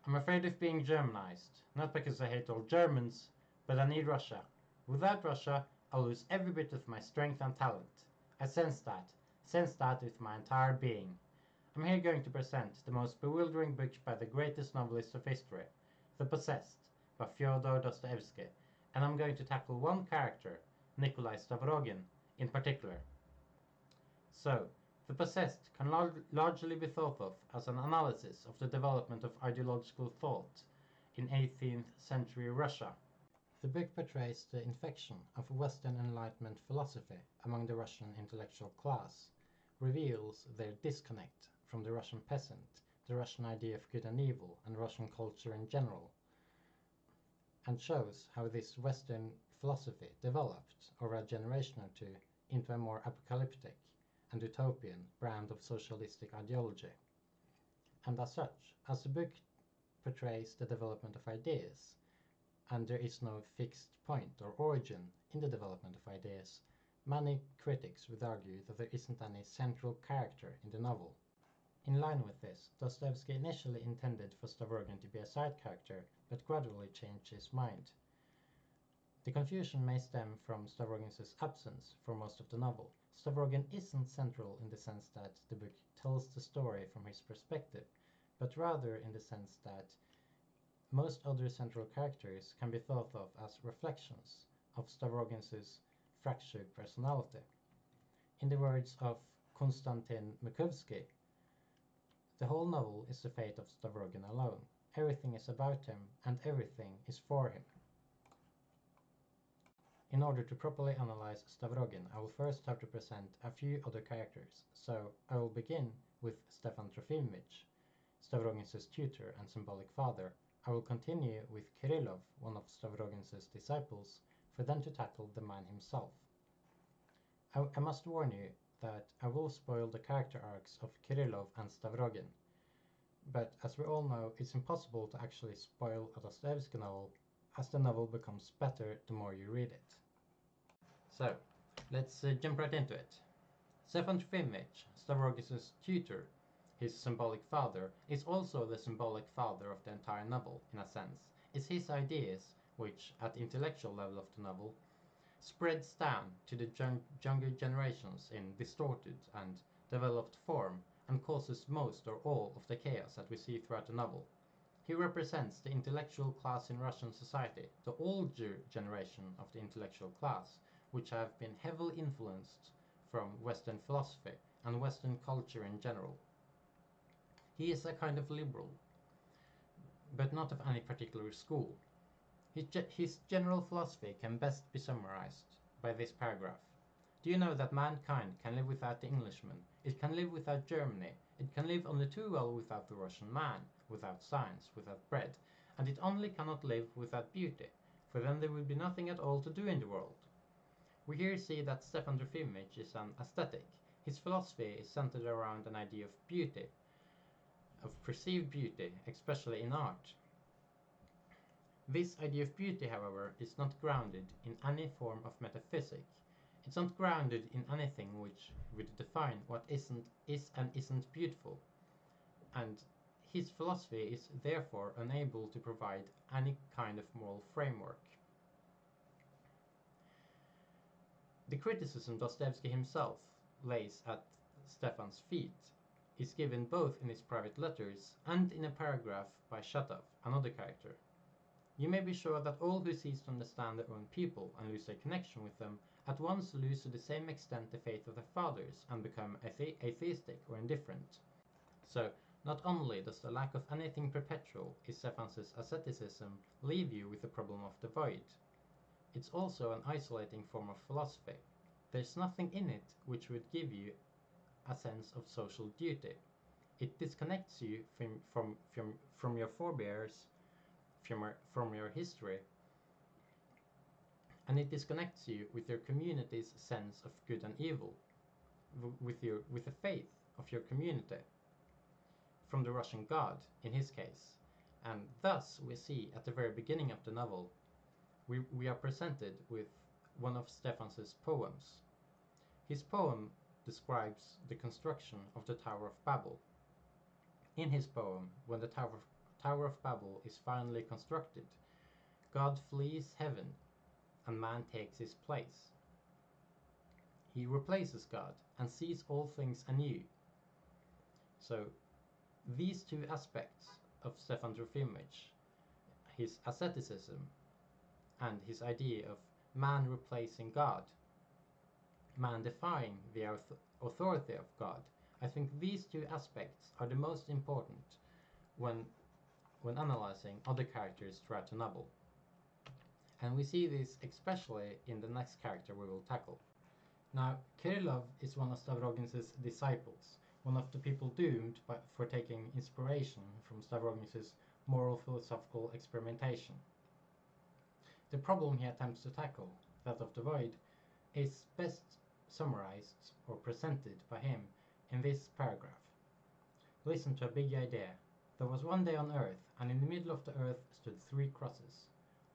I'm afraid of being Germanized, not because I hate all Germans, but I need Russia. Without Russia, I'll lose every bit of my strength and talent. I sense that with my entire being. I'm here going to present the most bewildering book by the greatest novelist of history, The Possesed, by Fyodor Dostoevsky, and I'm going to tackle one character, Nikolai Stavrogin, in particular. So, The Possessed can largely be thought of as an analysis of the development of ideological thought in 18th century Russia. The book portrays the infection of Western Enlightenment philosophy among the Russian intellectual class, reveals their disconnect from the Russian peasant, the Russian idea of good and evil, and Russian culture in general, and shows how this Western philosophy developed over a generation or two into a more apocalyptic and utopian brand of socialistic ideology. And as such, as the book portrays the development of ideas, and there is no fixed point or origin in the development of ideas, many critics would argue that there isn't any central character in the novel. In line with this, Dostoevsky initially intended for Stavrogin to be a side character, but gradually changed his mind. The confusion may stem from Stavrogin's absence for most of the novel. Stavrogin isn't central in the sense that the book tells the story from his perspective, but rather in the sense that most other central characters can be thought of as reflections of Stavrogin's fractured personality. In the words of Konstantin Makovsky, the whole novel is the fate of Stavrogin alone. Everything is about him, and everything is for him. In order to properly analyze Stavrogin, I will first have to present a few other characters, so I will begin with Stefan Trofimovich, Stavrogin's tutor and symbolic father. I will continue with Kirillov, one of Stavrogin's disciples, for then to tackle the man himself. I must warn you that I will spoil the character arcs of Kirillov and Stavrogin, but as we all know, it's impossible to actually spoil a Dostoevsky novel, as the novel becomes better the more you read it. So, let's jump right into it. Stefan Trofimovich, Stavrogin's tutor, his symbolic father, is also the symbolic father of the entire novel, in a sense. It's his ideas, which, at the intellectual level of the novel, spreads down to the younger generations in distorted and developed form, and causes most or all of the chaos that we see throughout the novel. He represents the intellectual class in Russian society, the older generation of the intellectual class, which have been heavily influenced from Western philosophy and Western culture in general. He is a kind of liberal, but not of any particular school. His general philosophy can best be summarized by this paragraph. Do you know that mankind can live without the Englishman? It can live without Germany. It can live only too well without the Russian man, without science, without bread. And it only cannot live without beauty, for then there would be nothing at all to do in the world. We here see that Stefan Trofimovich is an aesthetic. His philosophy is centered around an idea of beauty, of perceived beauty, especially in art. This idea of beauty, however, is not grounded in any form of metaphysic. It's not grounded in anything which would define what is and isn't beautiful. And his philosophy is therefore unable to provide any kind of moral framework. The criticism Dostoevsky himself lays at Stefan's feet is given both in his private letters and in a paragraph by Shatov, another character. You may be sure that all who cease to understand their own people and lose their connection with them at once lose to the same extent the faith of their fathers and become atheistic or indifferent. So, not only does the lack of anything perpetual in Stefan's asceticism leave you with the problem of the void, it's also an isolating form of philosophy. There's nothing in it which would give you a sense of social duty. It disconnects you from your forebears, from your history, and it disconnects you with your community's sense of good and evil, with the faith of your community, from the Russian God in his case. And thus we see at the very beginning of the novel, we are presented with one of Stefan's poems. His poem describes the construction of the Tower of Babel. In his poem, when the Tower Tower of Babel is finally constructed, God flees heaven and man takes his place. He replaces God and sees all things anew. So these two aspects of Stefan Trofimowicz, his asceticism and his idea of man replacing God, man defying the authority of God, I think these two aspects are the most important when analyzing other characters throughout the novel. And we see this especially in the next character we will tackle. Now, Kirillov is one of Stavrogin's disciples, one of the people doomed for taking inspiration from Stavrogin's moral philosophical experimentation. The problem he attempts to tackle, that of the void, is best summarized or presented by him in this paragraph. Listen to a big idea. There was one day on earth, and in the middle of the earth stood 3 crosses.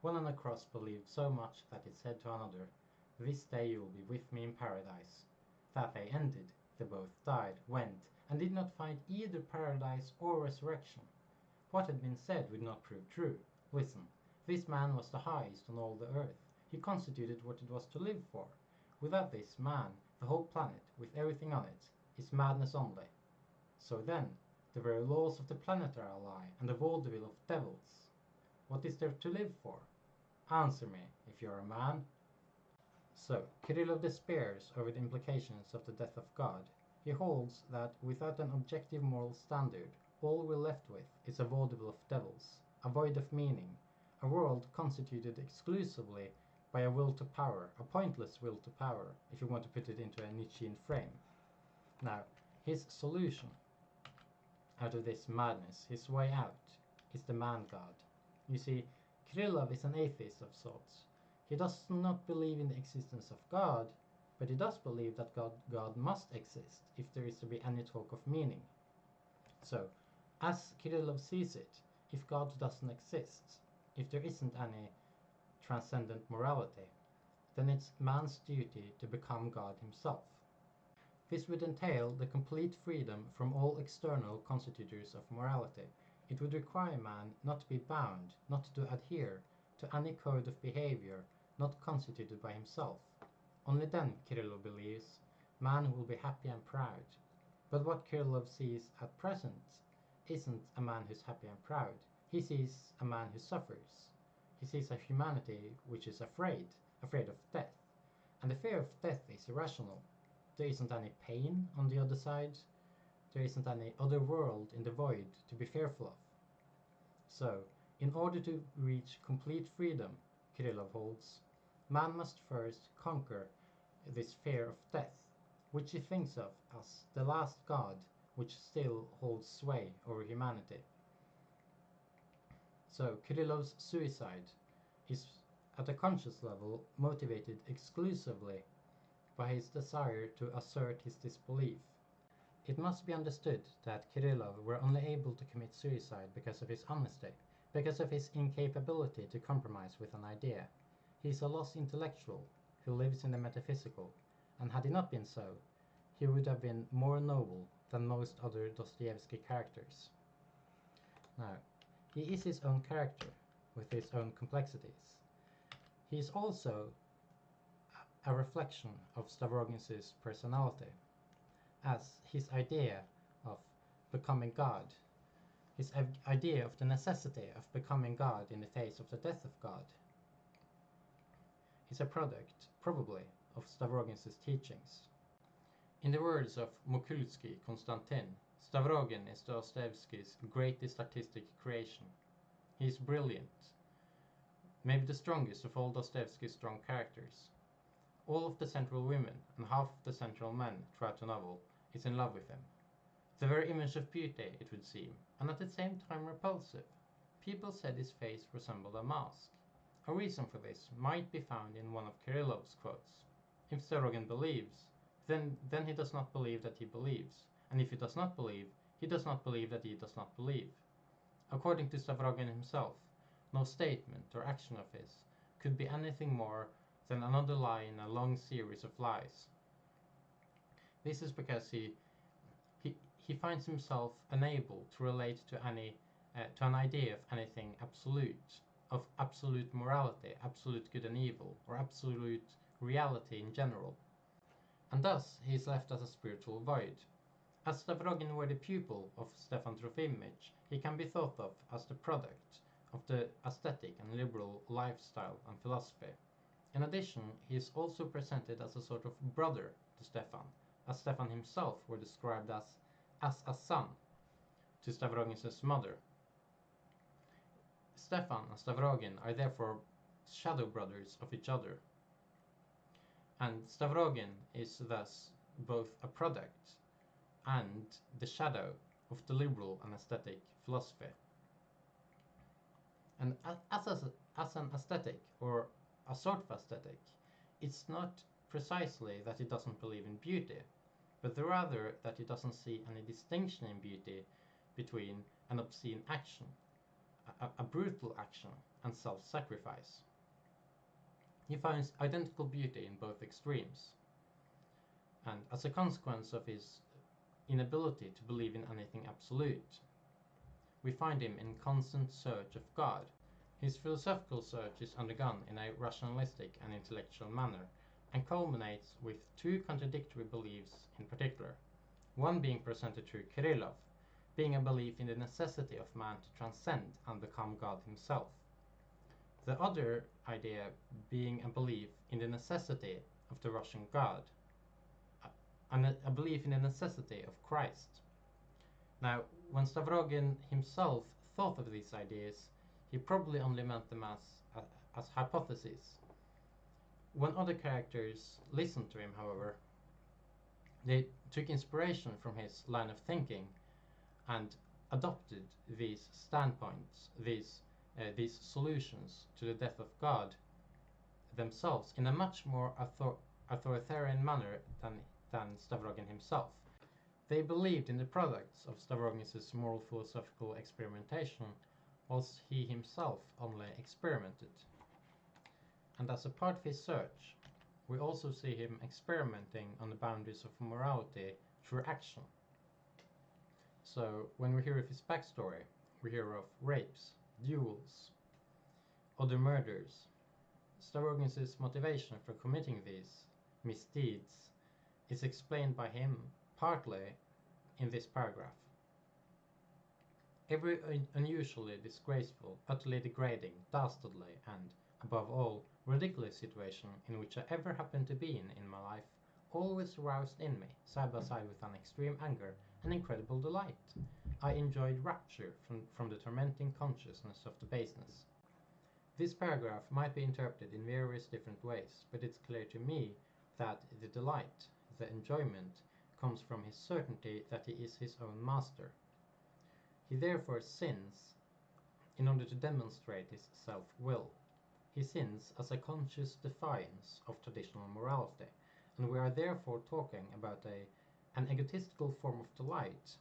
One on a cross believed so much that it said to another, "This day you will be with me in paradise." That day ended, they both died, went, and did not find either paradise or resurrection. What had been said would not prove true. Listen, this man was the highest on all the earth. He constituted what it was to live for. Without this man, the whole planet, with everything on it, is madness only. So then, the very laws of the planet are a lie, and the vaudeville of devils. What is there to live for? Answer me, if you are a man. So, Kirillov despairs over the implications of the death of God. He holds that without an objective moral standard, all we're left with is a vaudeville of devils, a void of meaning, a world constituted exclusively by a will to power, a pointless will to power, if you want to put it into a Nietzschean frame. Now, his solution out of this madness, his way out, is the man-god. You see, Kirillov is an atheist of sorts. He does not believe in the existence of God, but he does believe that God must exist if there is to be any talk of meaning. So, as Kirillov sees it, if God doesn't exist, if there isn't any transcendent morality, then it's man's duty to become God himself. This would entail the complete freedom from all external constitutors of morality. It would require man not to be bound, not to adhere to any code of behavior not constituted by himself. Only then, Kirillov believes, man will be happy and proud. But what Kirillov sees at present isn't a man who's happy and proud. He sees a man who suffers. He sees a humanity which is afraid of death. And the fear of death is irrational. There isn't any pain on the other side. There isn't any other world in the void to be fearful of. So, in order to reach complete freedom, Kirillov holds, man must first conquer this fear of death, which he thinks of as the last god which still holds sway over humanity. So Kirillov's suicide is, at a conscious level, motivated exclusively by his desire to assert his disbelief. It must be understood that Kirillov were only able to commit suicide because of his honesty, because of his incapability to compromise with an idea. He is a lost intellectual who lives in the metaphysical, and had he not been so, he would have been more noble than most other Dostoevsky characters. Now, he is his own character, with his own complexities. He is also a reflection of Stavrogin's personality, as his idea of becoming God, his idea of the necessity of becoming God in the face of the death of God, is a product, probably, of Stavrogin's teachings. In the words of Mokulsky Konstantin, Stavrogin is Dostoevsky's greatest artistic creation. He is brilliant, maybe the strongest of all Dostoevsky's strong characters. All of the central women and half of the central men throughout the novel is in love with him. The very image of beauty, it would seem, and at the same time repulsive. People said his face resembled a mask. A reason for this might be found in one of Kirillov's quotes. If Stavrogin believes, then he does not believe that he believes, and if he does not believe, he does not believe that he does not believe. According to Stavrogin himself, no statement or action of his could be anything more than another lie in a long series of lies. This is because he finds himself unable to relate to any to an idea of anything absolute, of absolute morality, absolute good and evil, or absolute reality in general. And thus he is left as a spiritual void. As Stavrogin were the pupil of Stefan Trofimовich, he can be thought of as the product of the aesthetic and liberal lifestyle and philosophy. In addition, he is also presented as a sort of brother to Stefan, as Stefan himself were described as a son to Stavrogin's mother. Stefan and Stavrogin are therefore shadow brothers of each other, and Stavrogin is thus both a product and the shadow of the liberal and aesthetic philosophy. And as an aesthetic, or a sort of aesthetic, it's not precisely that he doesn't believe in beauty, but rather that he doesn't see any distinction in beauty between an obscene action, a brutal action, and self-sacrifice. He finds identical beauty in both extremes, and as a consequence of his inability to believe in anything absolute, we find him in constant search of God. His philosophical search is undergone in a rationalistic and intellectual manner, and culminates with two contradictory beliefs in particular, one being presented through Kirillov, being a belief in the necessity of man to transcend and become God himself. The other idea being a belief in the necessity of the Russian God, a belief in the necessity of Christ. Now, when Stavrogin himself thought of these ideas, he probably only meant them as hypotheses. When other characters listened to him, however, they took inspiration from his line of thinking and adopted these standpoints, these solutions to the death of God themselves in a much more authoritarian manner than Stavrogin himself. They believed in the products of Stavrogin's moral philosophical experimentation, whilst he himself only experimented. And as a part of his search, we also see him experimenting on the boundaries of morality through action. So when we hear of his backstory, we hear of rapes, duels, other murders. Stavrogin's motivation for committing these misdeeds is explained by him partly in this paragraph. Every unusually disgraceful, utterly degrading, dastardly, and, above all, ridiculous situation in which I ever happened to be in my life always roused in me, side by side with an extreme anger and incredible delight. I enjoyed rapture from the tormenting consciousness of the baseness. This paragraph might be interpreted in various different ways, but it's clear to me that the delight, the enjoyment, comes from his certainty that he is his own master. He therefore sins in order to demonstrate his self-will. He sins as a conscious defiance of traditional morality, and we are therefore talking about an egotistical form of delight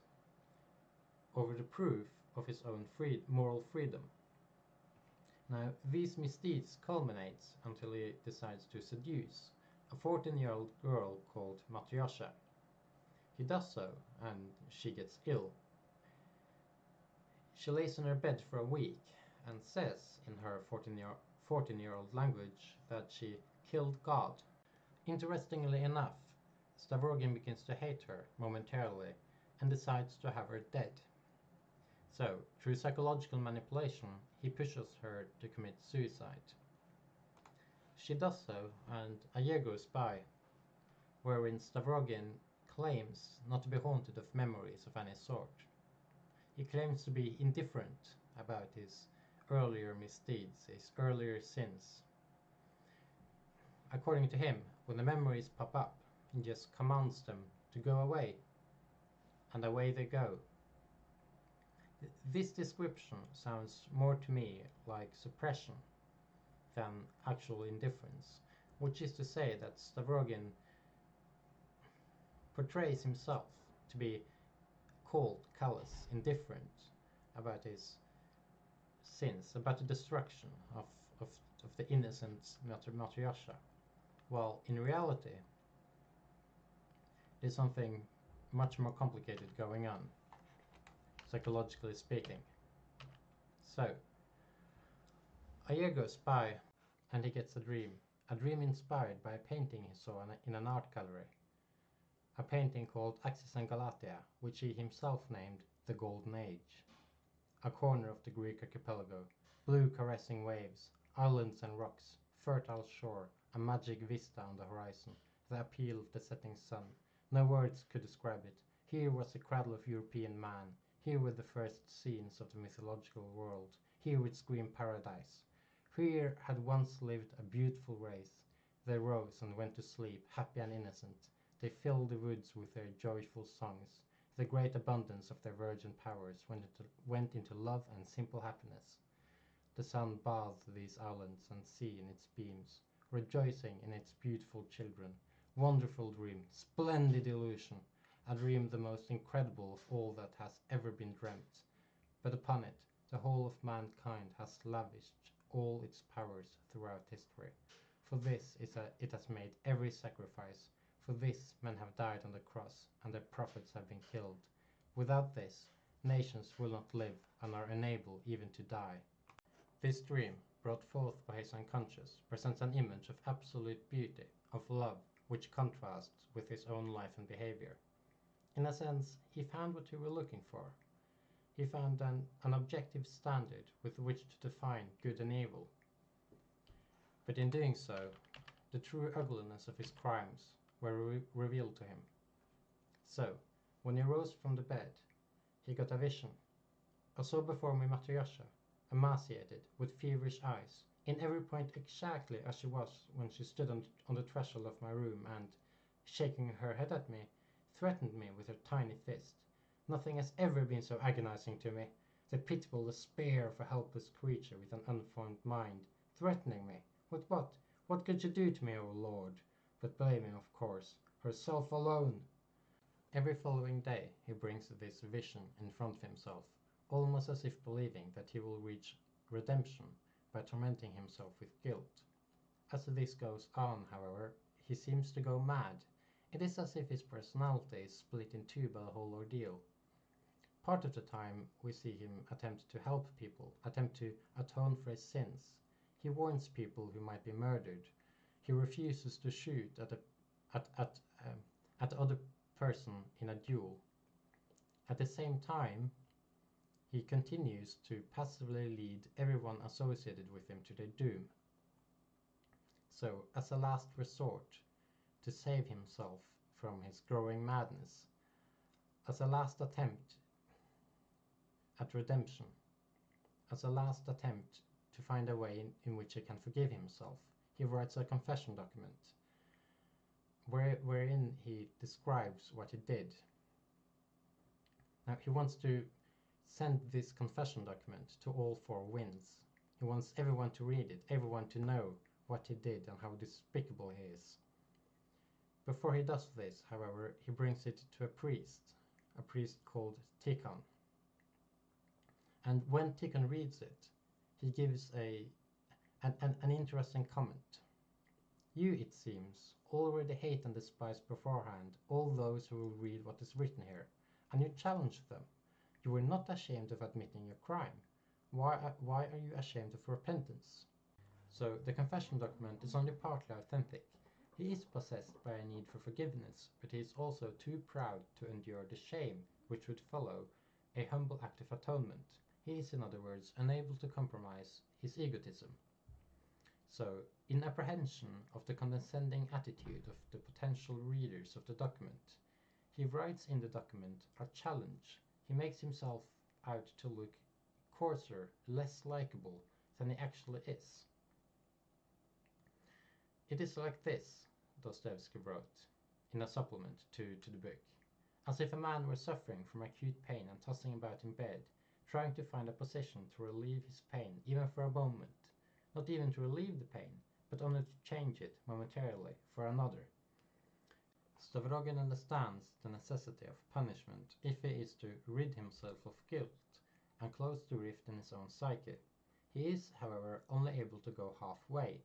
over the proof of his own moral freedom. Now, these misdeeds culminates until he decides to seduce a 14-year-old girl called Matyasha. He does so, and she gets ill. She lays in her bed for a week and says in her 14-year-old language that she killed God. Interestingly enough, Stavrogin begins to hate her momentarily and decides to have her dead. So, through psychological manipulation, he pushes her to commit suicide. She does so, and a year goes by, wherein Stavrogin claims not to be haunted of memories of any sort. He claims to be indifferent about his earlier misdeeds, his earlier sins. According to him, when the memories pop up, he just commands them to go away, and away they go. This description sounds more to me like suppression than actual indifference, which is to say that Stavrogin portrays himself to be cold, callous, indifferent about his sins, about the destruction of the innocent Matyasha, while in reality there's something much more complicated going on, psychologically speaking. So, a year goes by, and he gets a dream inspired by a painting he saw in an art gallery. A painting called Axis and Galatia, which he himself named the Golden Age. A corner of the Greek archipelago, blue caressing waves, islands and rocks, fertile shore, a magic vista on the horizon, the appeal of the setting sun. No words could describe it. Here was the cradle of European man. Here were the first scenes of the mythological world. Here would scream paradise. Here had once lived a beautiful race. They rose and went to sleep, happy and innocent. They filled the woods with their joyful songs. The great abundance of their virgin powers went into love and simple happiness. The sun bathed these islands and sea in its beams, rejoicing in its beautiful children. Wonderful dream, splendid illusion, a dream the most incredible of all that has ever been dreamt. But upon it, the whole of mankind has lavished all its powers throughout history. For this it has made every sacrifice. For this men have died on the cross, and their prophets have been killed. Without this, nations will not live and are unable even to die. This dream, brought forth by his unconscious, presents an image of absolute beauty, of love, which contrasts with his own life and behavior. In a sense, he found what he was looking for. He found an objective standard with which to define good and evil. But in doing so, the true ugliness of his crimes were revealed to him. So, when he rose from the bed, he got a vision. I saw before me Matryoshka, emaciated, with feverish eyes, in every point exactly as she was when she stood on the threshold of my room and, shaking her head at me, threatened me with her tiny fist. Nothing has ever been so agonizing to me. The pitiable despair of a helpless creature with an unformed mind, threatening me. With what? What could she do to me, O Lord? But blaming, of course, herself alone. Every following day he brings this vision in front of himself, almost as if believing that he will reach redemption by tormenting himself with guilt. As this goes on, however, he seems to go mad. It is as if his personality is split in two by the whole ordeal. Part of the time we see him attempt to help people, attempt to atone for his sins. He warns people who might be murdered. He refuses to shoot at the other person in a duel. At the same time, he continues to passively lead everyone associated with him to their doom. So, as a last resort, to save himself from his growing madness, as a last attempt at redemption, as a last attempt to find a way in which he can forgive himself, he writes a confession document wherein he describes what he did. Now he wants to send this confession document to all four winds. He wants everyone to read it, everyone to know what he did and how despicable he is. Before he does this, however, he brings it to a priest called Tikhon. And when Tikhon reads it, he gives an interesting comment. You, it seems, already hate and despise beforehand all those who will read what is written here, and you challenge them. You were not ashamed of admitting your crime. Why are you ashamed of repentance? So the confession document is only partly authentic. He is possessed by a need for forgiveness, but he is also too proud to endure the shame which would follow a humble act of atonement. He is, in other words, unable to compromise his egotism. So, in apprehension of the condescending attitude of the potential readers of the document, he writes in the document a challenge. He makes himself out to look coarser, less likable than he actually is. It is like this, Dostoevsky wrote, in a supplement to the book, as if a man were suffering from acute pain and tossing about in bed, trying to find a position to relieve his pain, even for a moment, not even to relieve the pain, but only to change it momentarily for another. Stavrogin understands the necessity of punishment if he is to rid himself of guilt and close the rift in his own psyche. He is, however, only able to go halfway,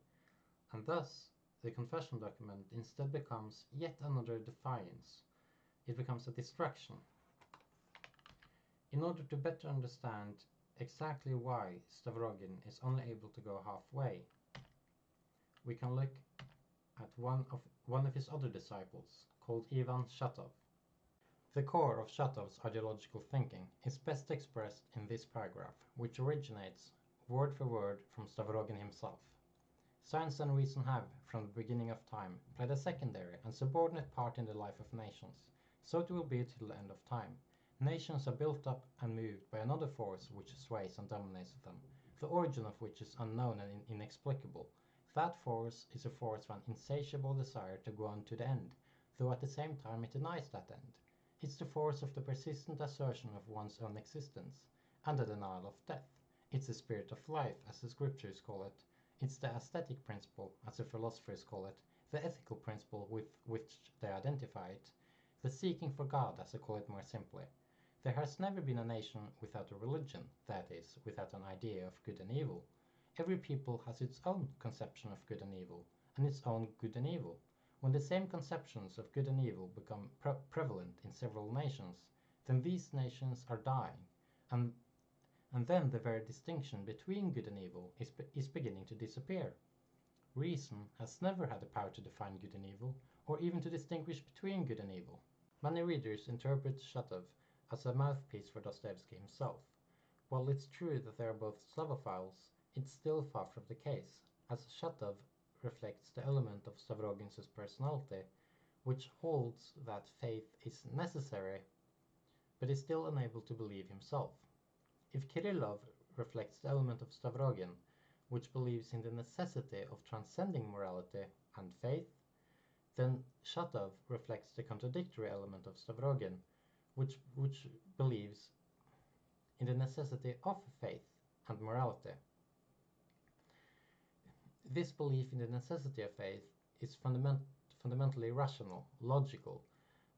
and thus the confession document instead becomes yet another defiance. It becomes a distraction. In order to better understand exactly why Stavrogin is only able to go halfway, we can look at one of his other disciples, called Ivan Shatov. The core of Shatov's ideological thinking is best expressed in this paragraph, which originates word for word from Stavrogin himself. Science and reason have, from the beginning of time, played a secondary and subordinate part in the life of nations. So it will be till the end of time. Nations are built up and moved by another force which sways and dominates them, the origin of which is unknown and inexplicable. That force is a force of an insatiable desire to go on to the end, though at the same time it denies that end. It's the force of the persistent assertion of one's own existence, and the denial of death. It's the spirit of life, as the scriptures call it. It's the aesthetic principle, as the philosophers call it, the ethical principle with which they identify it, the seeking for God, as they call it more simply. There has never been a nation without a religion, that is, without an idea of good and evil. Every people has its own conception of good and evil, and its own good and evil. When the same conceptions of good and evil become prevalent in several nations, then these nations are dying, and then the very distinction between good and evil is beginning to disappear. Reason has never had the power to define good and evil, or even to distinguish between good and evil. Many readers interpret Shatov as a mouthpiece for Dostoevsky himself. While it's true that they are both Slavophiles, it's still far from the case, as Shatov reflects the element of Stavrogin's personality, which holds that faith is necessary, but is still unable to believe himself. If Kirillov reflects the element of Stavrogin, which believes in the necessity of transcending morality and faith, then Shatov reflects the contradictory element of Stavrogin, which believes in the necessity of faith and morality. This belief in the necessity of faith is fundamentally rational, logical,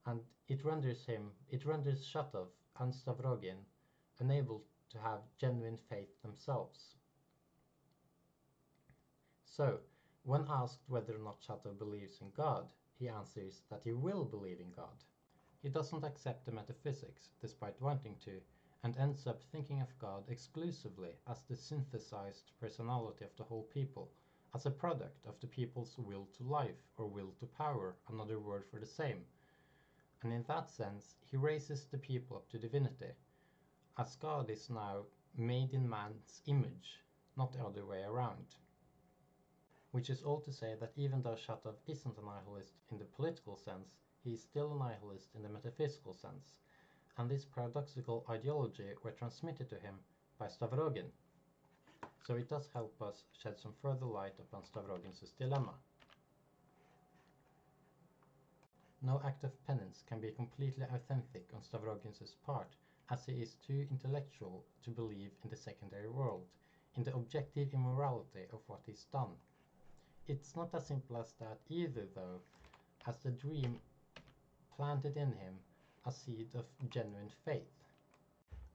and it renders Shatov and Stavrogin unable to have genuine faith themselves. So, when asked whether or not Shatov believes in God, he answers that he will believe in God. He doesn't accept the metaphysics, despite wanting to, and ends up thinking of God exclusively as the synthesized personality of the whole people, as a product of the people's will to life, or will to power, another word for the same. And in that sense, he raises the people up to divinity, as God is now made in man's image, not the other way around. Which is all to say that even though Shatov isn't a nihilist in the political sense, he is still a nihilist in the metaphysical sense, and this paradoxical ideology were transmitted to him by Stavrogin. So it does help us shed some further light upon Stavrogin's dilemma. No act of penance can be completely authentic on Stavrogin's part, as he is too intellectual to believe in the secondary world, in the objective immorality of what is done. It's not as simple as that either, though, as the dream planted in him a seed of genuine faith.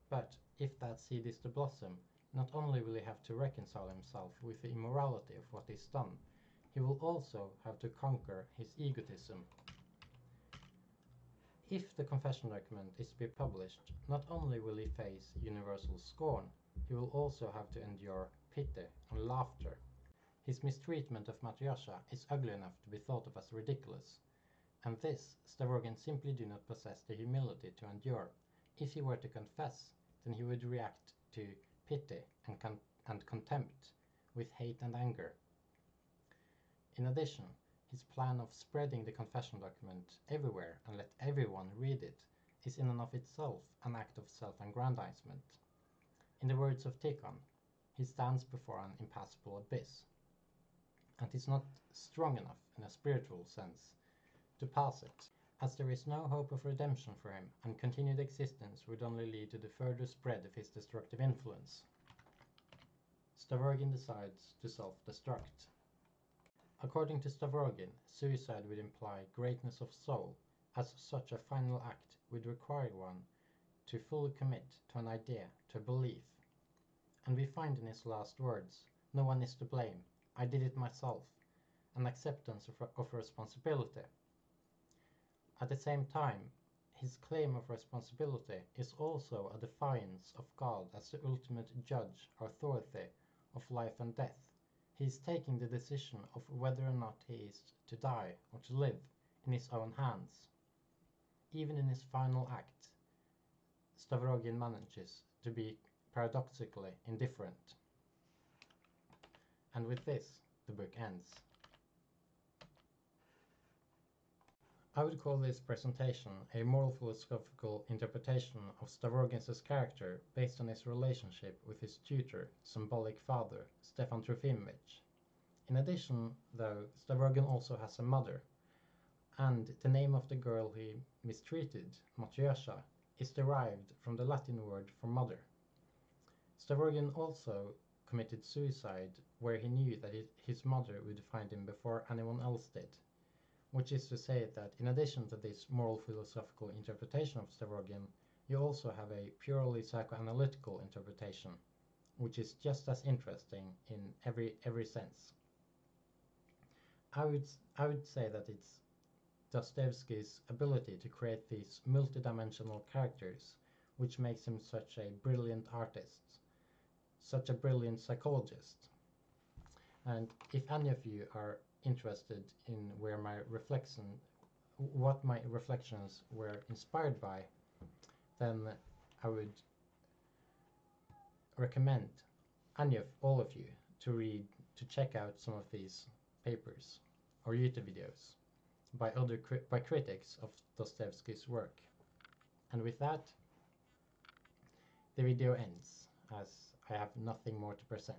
But if that seed is to blossom, not only will he have to reconcile himself with the immorality of what is done, he will also have to conquer his egotism. If the confession document is to be published, not only will he face universal scorn, he will also have to endure pity and laughter. His mistreatment of Matryoshka is ugly enough to be thought of as ridiculous, and this Stavrogin simply do not possess the humility to endure. If he were to confess, then he would react to pity and contempt, with hate and anger. In addition, his plan of spreading the confession document everywhere and let everyone read it is in and of itself an act of self-aggrandizement. In the words of Tikhon, he stands before an impassable abyss, and is not strong enough in a spiritual sense to pass it, as there is no hope of redemption for him, and continued existence would only lead to the further spread of his destructive influence. Stavrogin decides to self-destruct. According to Stavrogin, suicide would imply greatness of soul, as such a final act would require one to fully commit to an idea, to a belief. And we find in his last words, "No one is to blame, I did it myself," an acceptance of responsibility. At the same time, his claim of responsibility is also a defiance of God as the ultimate judge or authority of life and death. He is taking the decision of whether or not he is to die or to live in his own hands. Even in his final act, Stavrogin manages to be paradoxically indifferent. And with this, the book ends. I would call this presentation a moral philosophical interpretation of Stavrogin's character based on his relationship with his tutor, symbolic father, Stefan Trofimovich. In addition, though, Stavrogin also has a mother, and the name of the girl he mistreated, Matryoshka, is derived from the Latin word for mother. Stavrogin also committed suicide where he knew that his mother would find him before anyone else did, which is to say that in addition to this moral philosophical interpretation of Stavrogin, you also have a purely psychoanalytical interpretation, which is just as interesting in every sense. I would say that it's Dostoevsky's ability to create these multidimensional characters which makes him such a brilliant artist, such a brilliant psychologist. And if any of you are interested in what my reflections were inspired by, then I would recommend all of you to check out some of these papers or YouTube videos by critics of Dostoevsky's work. And with that, the video ends, as I have nothing more to present.